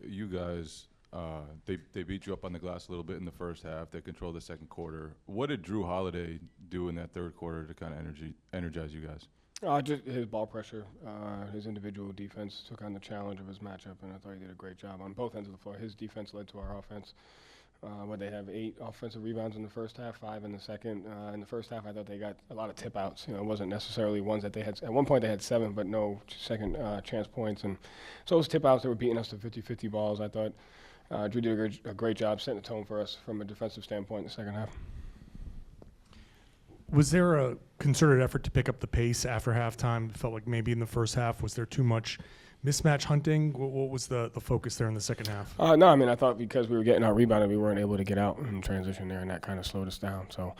you guys, they beat you up on the glass a little bit in the first half. They controlled the second quarter. What did Drew Holiday do in that third quarter to kind of energize you guys? Just his ball pressure, his individual defense took on the challenge of his matchup, and I thought he did a great job on both ends of the floor. His defense led to our offense. They have 8 offensive rebounds in the first half, 5 in the second. In the first half, I thought they got a lot of tip outs. It wasn't necessarily ones that they had. At one point, they had 7, but no second chance points. And so those tip outs, they were beating us to 50-50 balls. I thought Drew did a great job setting the tone for us from a defensive standpoint in the second half. Was there a concerted effort to pick up the pace after halftime? It felt like maybe in the first half, was there too much mismatch hunting? What was the focus there in the second half? No, I thought because we were getting out rebounded, we weren't able to get out in transition there, and that kind of slowed us down. So,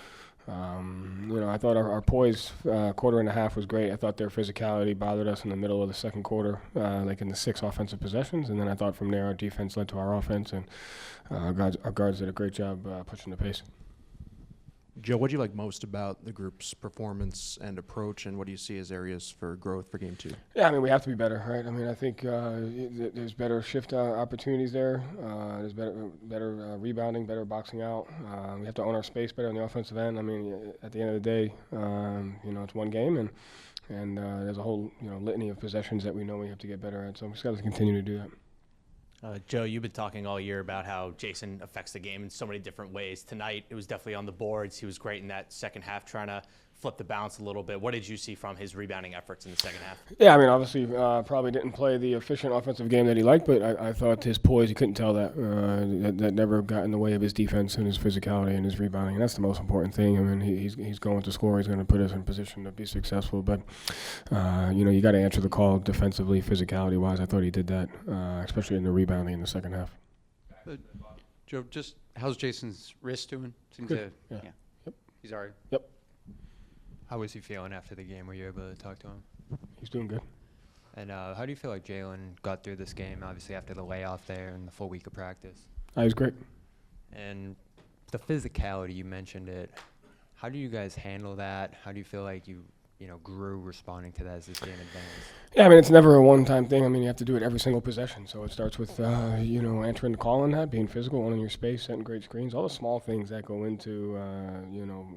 I thought our poise quarter and a half was great. I thought their physicality bothered us in the middle of the second quarter, like in the 6 offensive possessions. And then I thought from there our defense led to our offense, and our guards did a great job pushing the pace. Joe, what do you like most about the group's performance and approach, and what do you see as areas for growth for Game 2? Yeah, we have to be better, right? I think there's better shift opportunities there. There's better rebounding, better boxing out. We have to own our space better on the offensive end. At the end of the day, it's one game, and there's a whole litany of possessions that we know we have to get better at. So we just got to continue to do that. Joe, you've been talking all year about how Jason affects the game in so many different ways. Tonight, it was definitely on the boards. He was great in that second half, trying to flip the balance a little bit. What did you see from his rebounding efforts in the second half? Yeah, obviously, probably didn't play the efficient offensive game that he liked, but I thought his poise, you couldn't tell that never got in the way of his defense and his physicality and his rebounding. And that's the most important thing. He's going to score. He's going to put us in position to be successful. But, you got to answer the call defensively, physicality-wise. I thought he did that, especially in the rebounding in the second half. Joe, just how's Jason's wrist doing? Seems Good. to, Yeah. Yep. He's all right. Yep. How was he feeling after the game? Were you able to talk to him? He's doing good. And how do you feel like Jalen got through this game, obviously after the layoff there and the full week of practice? He's great. And the physicality, you mentioned it. How do you guys handle that? How do you feel like you grew responding to that as this game advanced? Yeah, it's never a one-time thing. You have to do it every single possession. So it starts with, answering the call on that, being physical, owning your space, setting great screens, all the small things that go into,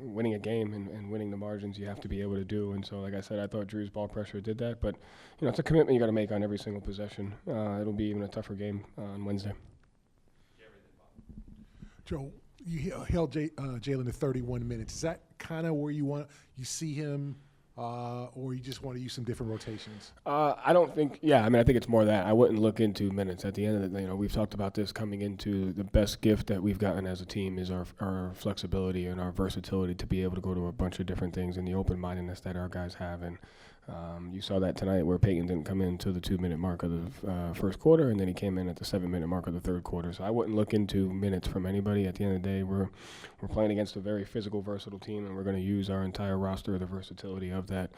winning a game and winning the margins you have to be able to do. And so, like I said, I thought Drew's ball pressure did that. But, it's a commitment you got to make on every single possession. It'll be even a tougher game on Wednesday. Joe, you held Jalen to 31 minutes. Is that kind of where you see him? Or you just want to use some different rotations? I don't think. Yeah, I think it's more that I wouldn't look into minutes. At the end of the day, we've talked about this coming into the best gift that we've gotten as a team is our flexibility and our versatility to be able to go to a bunch of different things and the open-mindedness that our guys have. And you saw that tonight where Peyton didn't come in until the 2-minute mark of the first quarter, and then he came in at the 7-minute mark of the third quarter. So I wouldn't look into minutes from anybody. At the end of the day, we're playing against a very physical, versatile team, and we're going to use our entire roster, the versatility of that,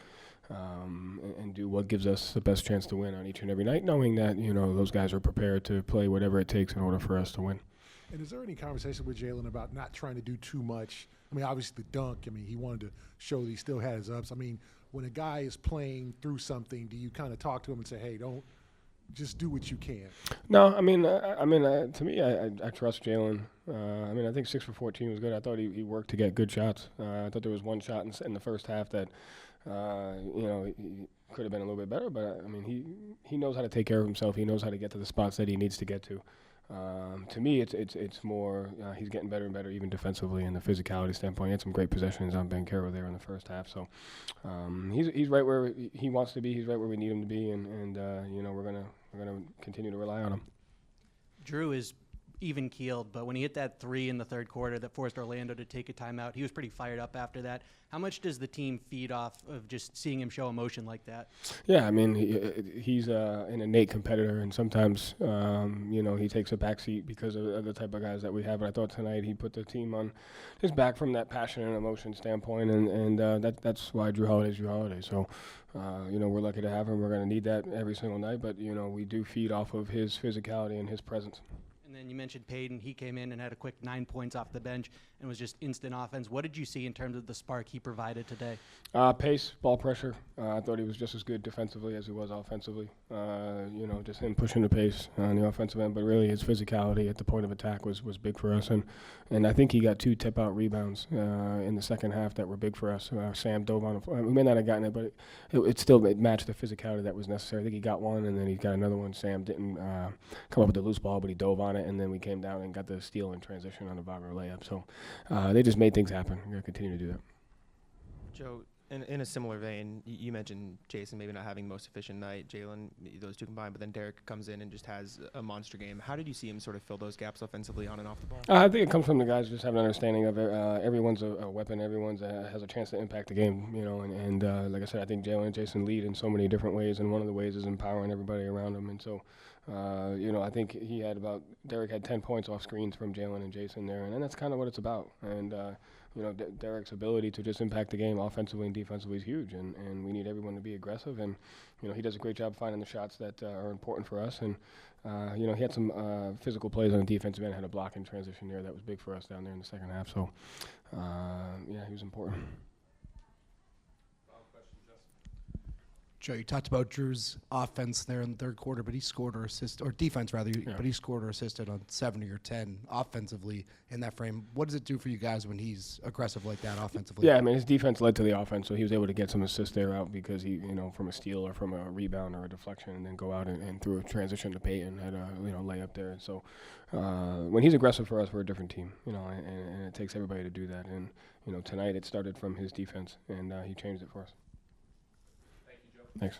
and do what gives us the best chance to win on each and every night, knowing that those guys are prepared to play whatever it takes in order for us to win. And is there any conversation with Jalen about not trying to do too much? Obviously the dunk, he wanted to show that he still had his ups. When a guy is playing through something, do you kind of talk to him and say, hey, don't just do what you can? No, to me, I trust Jalen. I think 6 for 14 was good. I thought he worked to get good shots. I thought there was one shot in the first half that, he could have been a little bit better. But, he knows how to take care of himself. He knows how to get to the spots that he needs to get to. To me, it's more he's getting better and better, even defensively, in the physicality standpoint. He had some great possessions on Banchero there in the first half. So he's right where he wants to be. He's right where we need him to be, and we're gonna continue to rely on him. Drew is even-keeled, but when he hit that 3 in the third quarter that forced Orlando to take a timeout, he was pretty fired up after that. How much does the team feed off of just seeing him show emotion like that? Yeah, he's an innate competitor, and sometimes, he takes a backseat because of the type of guys that we have. But I thought tonight he put the team on his back from that passion and emotion standpoint, and that's why Drew Holiday's Drew Holiday. So, we're lucky to have him. We're going to need that every single night, but, we do feed off of his physicality and his presence. And then you mentioned Payton. He came in and had a quick 9 points off the bench. and was just instant offense. What did you see in terms of the spark he provided today? Pace, ball pressure. I thought he was just as good defensively as he was offensively. Just him pushing the pace on the offensive end, but really his physicality at the point of attack was big for us. And I think he got 2 tip-out rebounds in the second half that were big for us. Sam dove on it. We may not have gotten it, but it matched the physicality that was necessary. I think he got one, and then he got another one. Sam didn't come up with the loose ball, but he dove on it, and then we came down and got the steal in transition on the Wagner layup. So they just made things happen. We're going to continue to do that. Joe, in a similar vein, you mentioned Jason maybe not having the most efficient night, Jalen, those two combined, but then Derek comes in and just has a monster game. How did you see him sort of fill those gaps offensively on and off the ball? I think it comes from the guys just having an understanding of it. Everyone's a weapon. Everyone's has a chance to impact the game, and like I said, I think Jalen and Jason lead in so many different ways, and one of the ways is empowering everybody around them. And so, I think Derek had 10 points off screens from Jalen and Jason there, and that's kind of what it's about. And Derek's ability to just impact the game offensively and defensively is huge, and we need everyone to be aggressive. And he does a great job finding the shots that are important for us. And he had some physical plays on the defensive end, had a block in transition there that was big for us down there in the second half. So he was important. Joe, you talked about Drew's offense there in the third quarter, but he scored or assisted, or defense rather, but he scored or assisted on 7 or 10 offensively in that frame. What does it do for you guys when he's aggressive like that offensively? Yeah, I mean, his defense led to the offense, so he was able to get some assists there out because he, from a steal or from a rebound or a deflection, and then go out and through a transition to Peyton, had a, layup there. And so when he's aggressive for us, we're a different team, and it takes everybody to do that. And, tonight it started from his defense, and he changed it for us. Thanks.